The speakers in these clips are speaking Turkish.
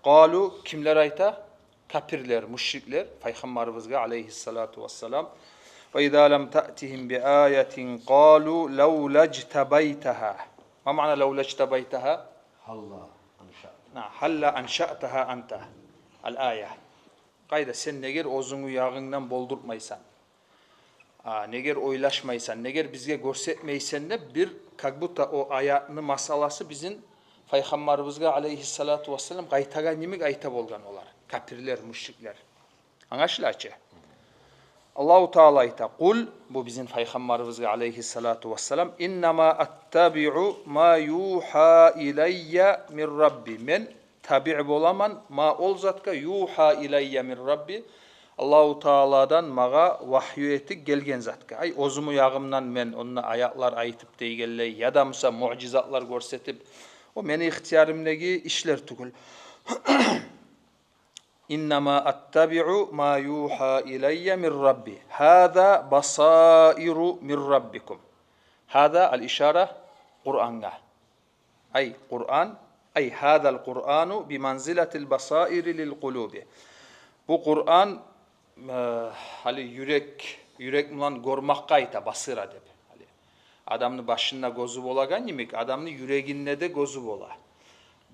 Qalu kimler ayta? Kafirler, müşrikler. Peygamberimizge aleyhissalatu vesselam. Ve izâ lem ta'tihim bi âyetin qalu lev lectebeyteha. Ma ma'na lev lectebeyteha? Halla anşa'taha anta. Al-âye. Qayda sen neger ozunu yağından boldurtmaysan, neger oylaşmaysan, neger bizge görsetmeysen de bir kakbuta o ayatını masalası bizim Peygamberimizge aleyhissalatu vesselam qaytaga nimig ayta bolgan olar. Kafirler, müşrikler. Anlaşılaçı. Allahu Teala ayta kul bu bizim Peygamberimizge aleyhissalatu vesselam innema attabi'u ma yuha ileyye min Rabbi. Men tabi' bolaman ma ol zatka yuha ileyye min Rabbi. Allahu Teala'dan maga vahyu etip gelgen zatka. Ay ozumu yağımdan men onunla ayaklar aytıp deygelley ya da musa mucizatlar görsetip o meni ihtiyarımdaki işler tugul. İnnemâ attabi'u mâ yuhâ ileyye min Rabbi. Hâzâ basâiru min Rabbikum. Hâzâ al-işâre Kur'an'a. Ay Kur'an, ay hâzâl Kur'anu bi manziletil basâiri lil kulubi. Bu Kur'an hali yürek mulan gormakka ayta basıra deb. Adamın başında gözü bolagan yemek, adamın yüreğinde de gözü bola.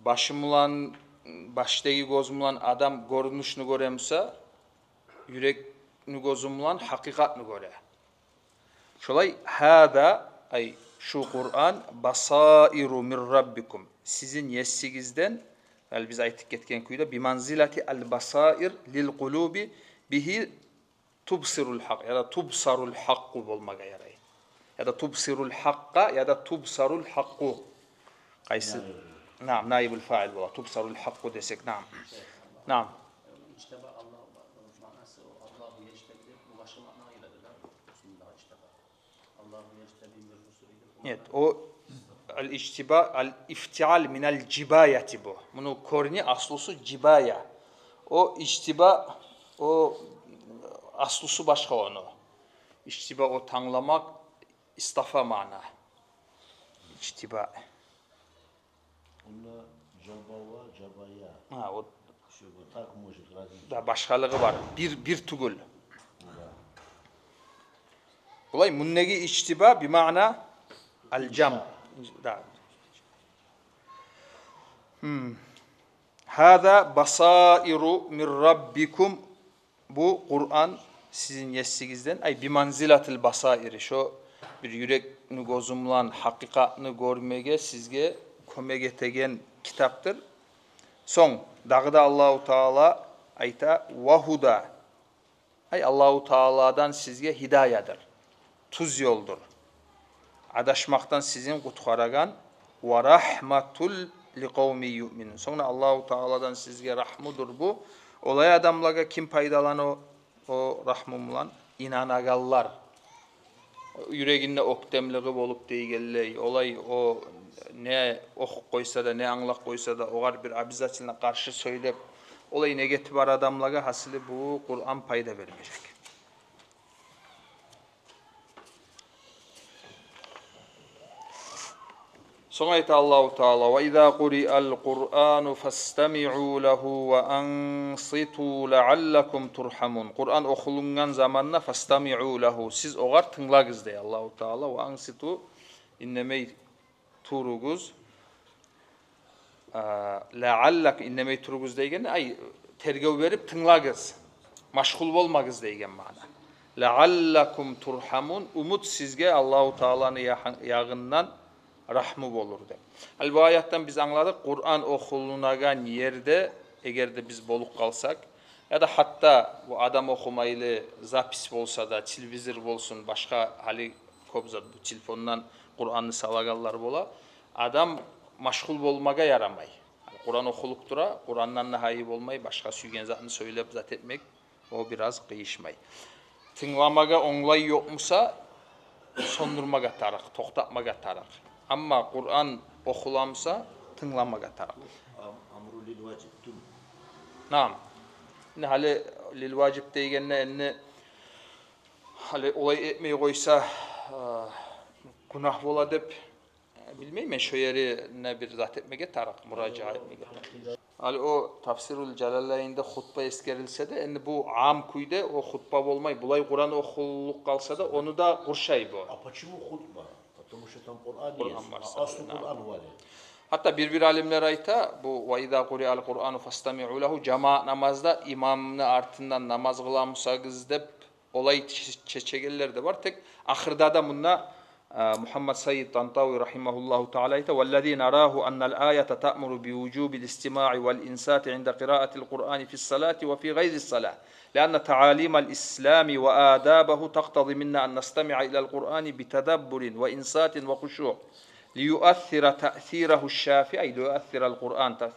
Başımılan, baştaki gözümülan adam görünüşünü göremse, yürekni gözümülan hakikatini göre. Şolay hâda, ay şu Kur'an basairu min rabbikum. Sizin yessigizden, yani biz aytık ketken kuyda, bimanzilati al basair lil kulubi bihi tubsirul hak ya da tubsarul hakku olmaga yaray. Ya da tubsirul hakka ya da tubsarul hakku. Kaysı? Naam, naibul fail bola. Tubsarul hakku desek, naam. Naam. İçteba Allah manası o Allahu yeştebi bu başka manayla da Bismillah içteba. Allahu yeştebi bir rusulü. Evet, o al-içtiba al-iftial minel cibayeti bu. Bunun korni aslusu cibaya. O içtiba o aslusu başka onu. İçtiba o tanlamak istafa mana. İçtiba. Onda cabava, cabaya. Ha o Şu takmış razı. da başkalığı var. Bir tugul. Olay munnegi içtiba bir mana al-cam. Da. Hâzâ basâiru min rabbikum. Bu Kur'an sizin yessigizden ay bir manzilatil basairi. Şu bir yürekni gözümlan hakikatini görmege sizge kömegetegen kitaptır. Son dağda Allahu Teala ayta vahuda. Ay Allahu Teala'dan sizge hidayadır. Tuz yoldur. Adaşmaktan sizin kutkaragan ve rahmatul li kavmi yu'minun. Sonra Allahu Teala'dan sizge rahmudur bu. Olay adamlaga kim faydalanı o rahmumlan inanagallar. Yüreğinde okdemliği bolup deygelley. Olay o ne koysa da ne anlak koysa da oğar bir abizatçılığına karşı söylep olay negatif var adamlaga hasılı bu Kur'an payda vermeyecek. Sonra ayet Allahu Teala ve izâ quri'al Kur'anu fastami'û lehu ve ansitû leallekum turhamun. Kur'an okulungan zamanla fastami'û lehu. Siz oğar tınlagız dey Allahu Teala ve ansitû innemey turuguz. Leallak innemey turuguz deygen ay tergev verip tınlagız. Maşgul bolmagız deygen mana. Leallekum turhamun. Umut sizge Allahu Teala'nın yağından rahmı bolur de. Al bu ayattan biz anladık Kur'an okulunagan yerde eğer de biz boluk kalsak ya da hatta bu adam okumaylı zapis bolsa da televizor bolsun başka hali kobzat bu telefondan Kur'an'ı salagallar bola adam maşgul bolmaga yaramay. Kur'an okuluk dura Kur'an'dan nahayip olmay başka süygen zatını söylep zat etmek o biraz kıyışmay. Tınlamaga onlay yokmusa sondurmaga tarak, toktatmaga tarak. Ama Kur'an okulamsa tınlamaga tarak. Amru lil vacibtum. Naam. Ne hali lil vacib deygenne ne hali olay etmeyi koysa günah bola dep bilmeyim ben şu yeri ne bir zat etmege tarak, müracaat etmege tarak. Ali o Tafsirul Celaleyn'de hutba eskerilse de endi bu am kuyda o hutba olmay. Bulay Kur'an okuluk kalsa da onu da kurşay bu. А почему хутба? Потому что там Kur'an Kur'an есть. var А aslı sadece, Kur'an var. Hatta bir alimler ayta bu ve izâ kuri'al Kur'anu fastami'u lehu cemaat namazda imamını artından namaz kılamısagız dep olay çeçegeller de var. Tek ahırda da bununla Muhammed Sayyid Tantavi rahimahullahu teala ayta وَالَّذ۪ي نَرَاهُ أَنَّ الْآيَةَ تَأْمُرُ بِوُجُوبِ الْاِسْتِمَاعِ وَالْاِنْسَاتِ عِنْدَ قِرَاءَةِ الْقُرْآنِ فِي الصَّلَاةِ وَفِي غَيْرِ الصَّلَاةِ لأن تعاليم الإسلام وآدابه تقتضي منا أن نستمع إلى القرآن بتدبر وإنصات وخشوع ليؤثر تأثيره الشافي أي ليؤثر القرآن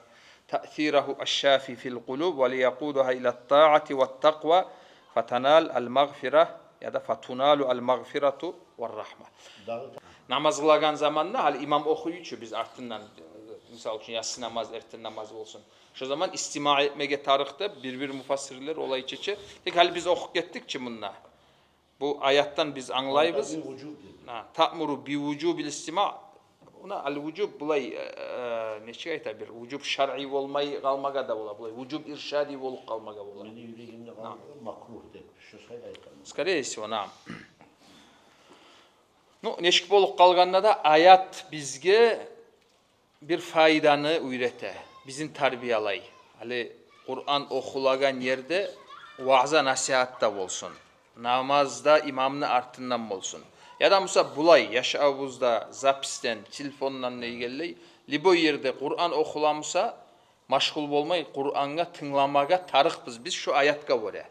تأثيره الشافي في القلوب وليقودها إلى الطاعة والتقوى فتنال المغفرة ya da fatunalu al mağfiratu ve rahme. Namaz kılagan zamanla hal imam okuyucu biz artından misal için yatsı namaz erten namaz olsun. Şu zaman istima etmege tarihte bir mufassirler olay çeçe. Tek hal biz okuk ettikçe bununla. Bu ayattan biz anlayırız. Ta'muru bi vucubil istima. Ona al vucub bulay neçe ayta bir vucub şer'i olmayı kalmaga da ola. Bulay vucub irşadi olup kalmaga ola. Benim yüreğimde makruh de. Şu sayılaytan. Скорее всего, naam. Neşik bolup kalganda da ayat bizge bir faydanı öğrete. Bizim tarbiyalay. Hali Kur'an okulagan yerde vaaza nasihatta olsun. Namazda imamını artından olsun. Ya da musa bulay yaşavuzda zapisten, telefonla ilgili libo yerde Kur'an okulamusa maşgul olmay Kur'an'a tınlamaga tarık biz şu ayatka vore.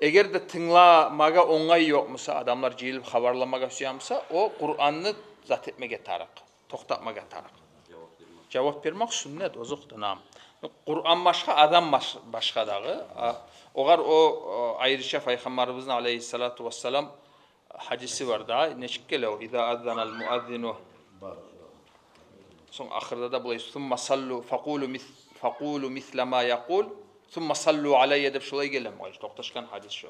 Eğer de tınlamaga onay yokmusa, adamlar cihilip haberlamaga süyamsa, o Kur'an'ı zat etmege tarık, toktatmaga tarık. Cevap vermek sünnet, ozukta nam. Kur'an başka, adam başka dağı. Oğar o ayrıca Peygamberimizin aleyhissalatu vesselam hadisi var da, neşikkele o, İzâ azzanal muazzinu. Son ahırda da bulayız. Thumma sallu, faqulu misle ma yaqul. ثم صلوا علي deb şolay gelem. Toqtaşkan hadis şu.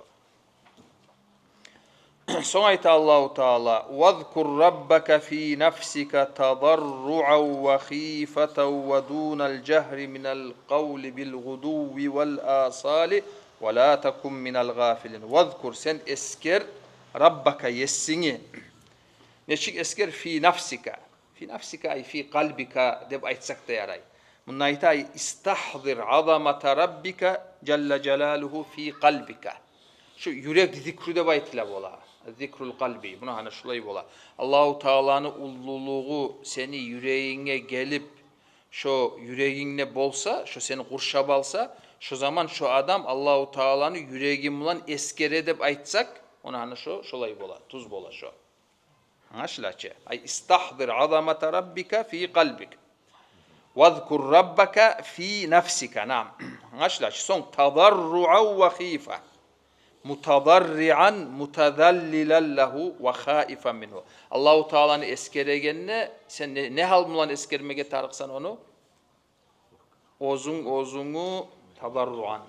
Son ayet Allahu Teala وَذْكُرْ رَبَّكَ فِي نَفْسِكَ تَضَرُّعًا وَخِيفَةً وَدُونَ الْجَهْرِ مِنَ الْقَوْلِ بِالْغُدُوِّ وَالْآصَالِ وَلَا تَكُنْ مِنَ الْغَافِلِينَ وَذْكُرْ sen esker Rabbaka yessini. Neçik esker fi nafsika. Fi nafsika ay fi kalbika deb aytsak da yaray. Bunun ayta istahzir azamata rabbika celle celaluhu fi kalbika. Şu yürek zikru de baytla bola. Zikrul kalbi. Buna hani şulay bola. Allahu Teala'nın ulluluğu seni yüreğine gelip şu yüreğinle bolsa, şu seni kurşab alsa, şu zaman şu adam Allahu Teala'nın yüreğim ulan eskere edip aytsak, ona hani şulay bola, tuz bola şu. Anlaşılaçı. Ay istahzir azamata rabbika fi kalbika. وَذْكُرْ رَبَّكَ ف۪ي نَفْسِكَ Naam. Anlaşılaç. Son تَضَرُّعًا وَخِيفًا مُتَضَرِّعًا مُتَذَلِّلًا لَهُ وَخَائِفًا مِنْهُ Allah-u Teala'nın eskeregenine sen ne hal bulan eskermege tarıksan onu? Ozunu tadarruan.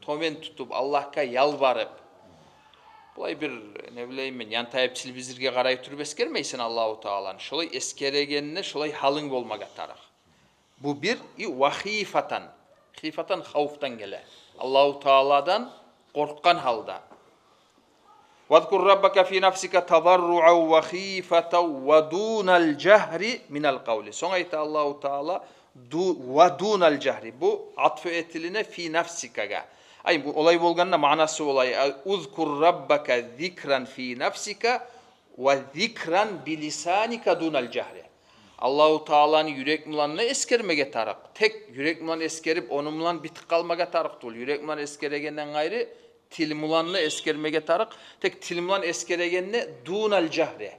Tomen tutup Allah'a yalvarıp bulay bir ne bileyim ben yantayıp silbizirge qarayıp turub eskermeysin Allahu Teala'nın. Şolay eskeregenine şolay halın bolmaga tarık. Bu bir vahifatan. Hifatan havftan gele. Allahu Teala'dan korkkan halda. Vezkur rabbaka fi nafsika tadarru'an ve khifatan ve dunal cehri minel kavli. Son ayette Allahu Teala ve dunal cehri. Bu atfı etiline fi nafsikaga. Ay bu olay bolganına manası olay. Uzkur rabbaka zikran fi nafsika ve zikran bilisanika dunal cehri. Allahu Teala'nın yürek mulanına eskermege tarık. Tek yürek mulan eskerip onu mulan bitik kalmaga tarık dolu. Yürek mulan eskeregenden gayrı til mulanına eskermege tarık. Tek til mulan eskeregenine dunal cehri.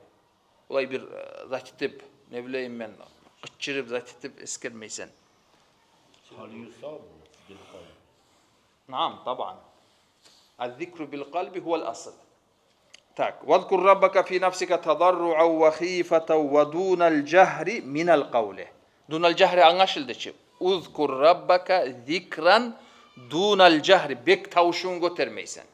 Olay bir zatitip ne bileyim ben kıçırıp zatitip eskermeysen. نعم طبعا الذكر بالقلب هو الأصل تاك واذكر ربك في نفسك تضرعا وخيفة ودون الجهر من القول دون الجهر anlaşıldı ki uzkur rabbaka zikran dunal cehri bek tavşun götürmeysen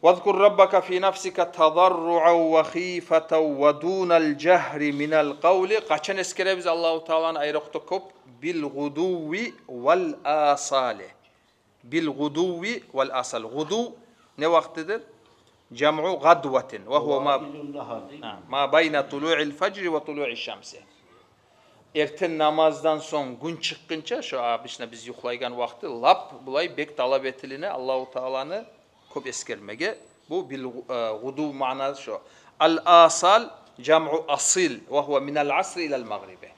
وَاذْكُرْ رَبَّكَ فِي نَفْسِكَ تَضَرُّعًا وَخِيفَةً وَدُونَ الْجَهْرِ مِنَ الْقَوْلِ. Kaçan eskere biz Allah-u Teala'nın ayrıqta kop bil guduvi vel asali. Bil guduvi vel asal. Gudu ne vaktidir? Cem'u gadvetin. Ve huve Vailun nahar değil mi? ma bayne tulu'il fecri ve tulu'i şemsi. Erten namazdan son gün çıkkınca şu abişne biz yuhlaygan vakti lap bulay bek talep etiline Allah-u Teala'nı kop eskermege. Bu bil gudu manası şu. Al asal cem'u asil ve huve minel asri ilel magribi.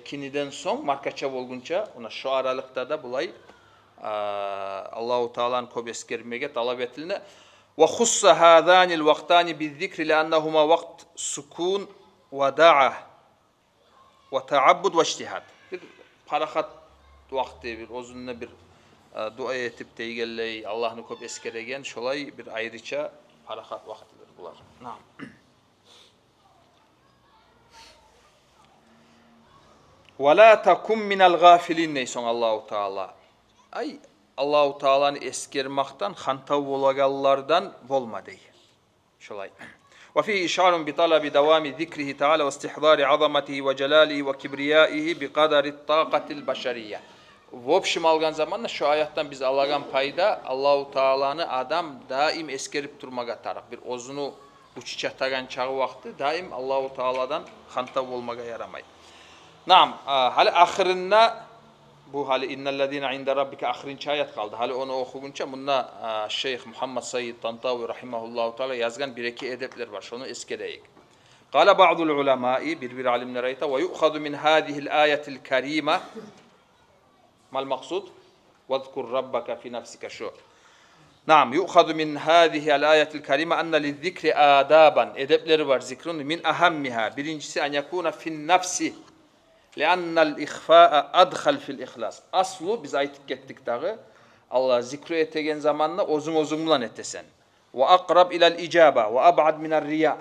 Kiniden son markaça olgunca ona şu aralıkta da bulay Allah-u Teala'nın kop eskermege talep etiline. Ve hussa hâzânil vaktâni bizzikri leannehuma vakt sukun ve da'a ve taabbud ve ijtihad. Bir parahat vakti, bir ozunna bir dua etip deygelley Allah'ını kop eskeregen şolay bir ayrıca parahat vaktidir bular. Naam. Ve la takum minel gafilin neyson Allahu Teala. Ay Allahu Teala'nı eskermaktan, hantav olagallardan bolma dey. Şolay. Ve fi işarun bi talabi devami zikrihi Teala ve istihdari azamatihi ve celalihi ve kibriyaihi bi kadari taqatil beşeriyye. Vopşim algan zamanla şu ayattan biz alagan payda Allahu Teala'nı adam daim eskerip durmaga tarak. Bir ozunu uçuçatagan çağı vakti daim Allahu Teala'dan hantav olmaga yaramaydı. Naam, hali ahirinde bu hali innellezine inde rabbike ahirinci ayet kaldı. Hali onu okugunca bunda Şeyh Muhammed Said Tantavi rahimahullahu teala yazgan bir iki edepler var. Şunu eskereyik. Kale ba'dul ulemai bir alimler ayta ve yu'khadu min hadihil ayetil kerime mal maksud vezkur rabbeke fi nefsike şu. Naam, yu'khadu min hadihil ayetil kerime enne lizzikri adaban edepleri var zikrun min ahammiha. Birincisi en yakuna fin nefsi لأن الإخفاء أدخل في الإخلاص. Aslu biz aytık gettik dağı. Allah zikru etegen zamanla ozun etesen. Ve akrab ilal icaba ve abad minel riya.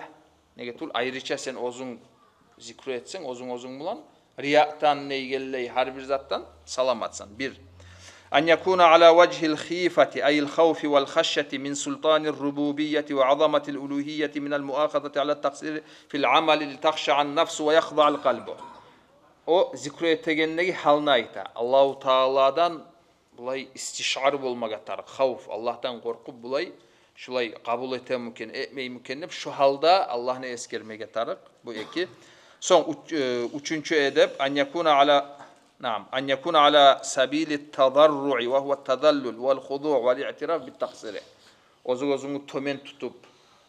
Ne getul ayrıca sen ozun zikru etsen ozun bulan riya'tan neygelley her bir zattan salamatsan. Bir. En yakuna ala vechil khifati ayil khawfi vel haşyeti min sultanir rububiyyeti ve azamatil uluhiyyeti minel muakazati ala taksiri fil amali li takhşa'an nefsu ve yakhda'al kalbu. O zikru etegenlegi halına ayta. Allahu Teala'dan bulay istişar bolmaga tarık. Havf Allah'tan korkup bulay şulay kabul ete müken, etmeyi mükennep şu halda Allah'ını eskermege tarık. Bu iki. Son üçüncü edep an yakuna ala sabili tadarru'i ve huve tadallul vel hudu' vel i'tiraf bit taksiri. Ozunu tomen tutup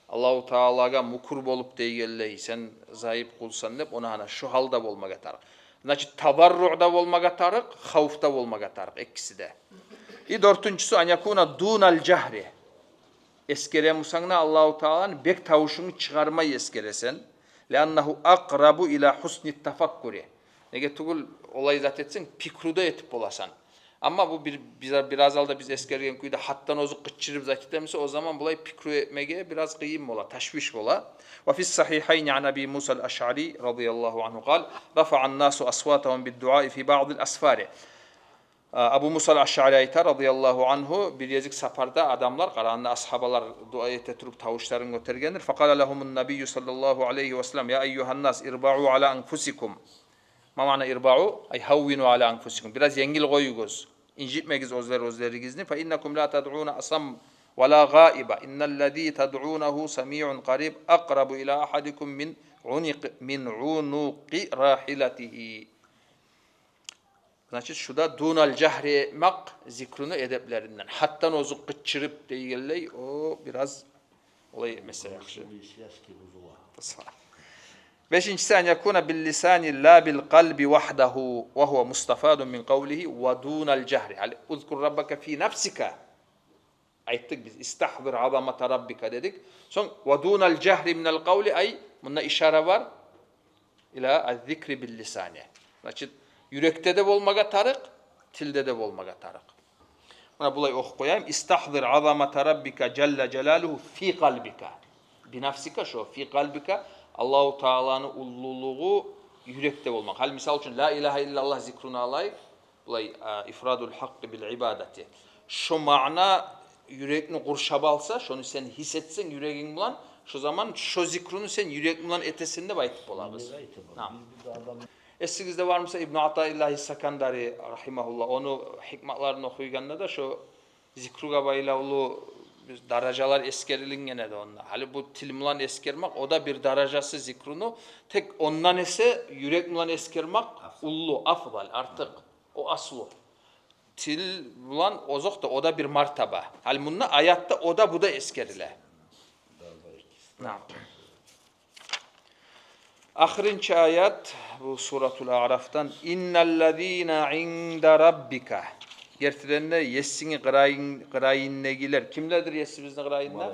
Allahu Teala'ga mukur bolup deygelley sen zayıf kulsan dep ona hana şu halda bolmaga tarık. Значит, tadarru'da bolmaga tarık, havfta bolmaga tarık ikisi de. Dörtüncüsü an yakuna dunal cahri. Eskere musangna Allahu Teala'nın bek tavuşunu çıkarmayı eskeresen. Leannahu akrabu ila husni tafakkuri. Nege tugul olay zat etsin pikruda etip bolasan. Ama bu biraz alda biz eskergen kuyda hattan ozu kıçırıp zakitlemse o zaman bulay pikru etmege biraz kıyım ola, taşviş ola. Ve fis sahihayni an Abi Musa el-Eş'ari radıyallahu anhu kal rafa'an nasu asvatahum bid-du'a fi ba'dil asfari. Abu Musa el-Eş'ari ayta radıyallahu anhu bir yezik safarda adamlar karanlı ashabalar dua eteturup tavuşlarını götergendir. Fakala lehumun nebiyyü sallallahu aleyhi ve sellem ya eyyuhan nas irba'u ala anfusikum. Ma mana irba'u ay havvinu ala anfusikum. Biraz yengil koyuguz. İncitmegiz özlerigizni. Fe innekum la tad'una asam ve la gaiba. İnnellezî tad'unehu semi'un qarib akrabu ila ahadikum min unuqi rahilatihi. Значит, şuda dunal cahri etmek zikrunu edeplerinden. Hattan ozu kıçırıp deygelley o biraz olay mesela. Beşincisi en yakuna bil lisani la bil kalbi vahdahu ve huve mustafadun min kavlihi ve dunal cahri. Yani uzkur rabbeke fi nefsika. Ayettik biz istahzir azamata rabbika dedik. Son ve dunal cahri minel kavli ay bunda işare var. İla az zikri bil lisani. Значит, yürekte de bolmaga tarık, tilde de bolmaga tarık. Buna bulay oku koyayım. İstahzir azamata rabbika celle celaluhu fi kalbika. Bi nefsika şu fi kalbika. Allahu Teala'nın ulluluğu yürekte olmak. Hal misal için la ilahe illallah zikruna alayk. Bulay ifradul hakkı bil ibadeti. Şu mana yürekni qurşap alsa, şonu sen hissetsen yüreğin bilan, şu zaman şu zikrunu sen yürek bilan etesinde aytip bolabız. Ne aytı bu? Naam. Bir adam Esinizde var mısa İbn Ataillah Sakandari rahimahullah onu hikmatlarını okuyganında da şu zikruga baylavulu darajalar eskerilinge de onda. Hali bu til bilan eskermek o da bir darajası zikrunu tek ondan ise yürek bilan eskermek ullu afdal artık o aslu. Til bilan ozok da o da bir martaba. Hali bununla ayatta o da bu da eskerile. Naam. Ahirinci ayet bu Suratul A'raf'tan innellezîne inde rabbika. Gertirenler yessini qırayinnegiler. Kimlerdir yessimizin qırayinler?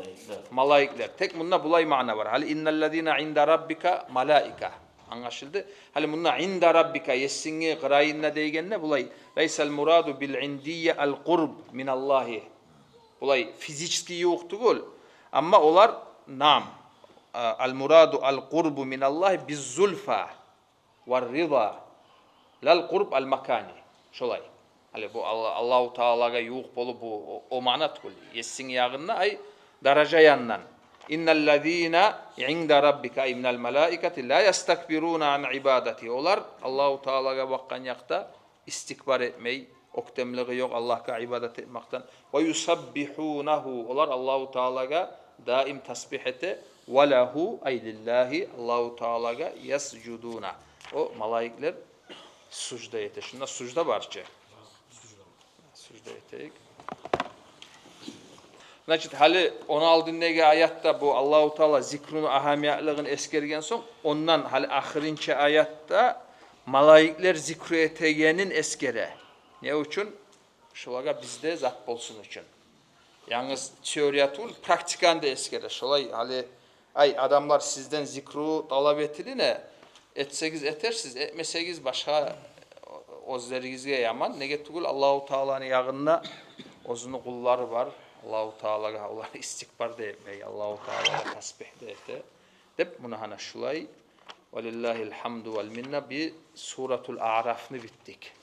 Malaikler. Tek bunda bulay mana var. Hali innellezîne inde rabbika malaika. Anlaşıldı? Hali bunda inde rabbika yessini qırayinne deygenne bulay. Leysel muradu bil indiyye el qurb minallahi. Bulay fizikçi yoktu gol. Ama olar nam. Al muradu al qurbu min Allah biz zulfa ve rıza lal qurb al makani. Şolay. Hali bu Allahu Teala'ga yuq bolu bu o manat kul. Yessin yağında ay daraja yandan. İnnellezîne inde rabbika minel melâiketi la yestekbirûne an ibadeti. Olar Allahu Teala'ga bakkan yakta istikbar etmey, oktemliği yok Allah'a ibadet etmekten. Ve yusabbihunehu. Olar Allahu Teala'ga daim tasbih ete. Ve lehu ay lillahi Allahu Teala'ga yescuduna. O malaikler sucda ete. Şunda sucda barça. Sucda eteyik. Значит, hali 16. ayette bu Allahu Teala zikrunu ahamiyetliğini eskergen son ondan hali ahirinci ayette malaikler zikru etegenin eskere. Ne için? Şolaga bizde zat bolsun için. Yalnız teoriyatul praktikanda eskere. Şolay hali ay adamlar sizden zikru talep etiline etseniz etersiz, etmeseniz başka özlerinizge yaman. Nege tugul Allahu Teala'nın yağında ozunu kulları var. Allahu Teala'ga onlar istikbar da etmeyi, Allahu Teala'ga tasbih de ete. Dep bunu hana şulay. Velillahil hamdu vel minna bir Suratul A'raf'ını bittik.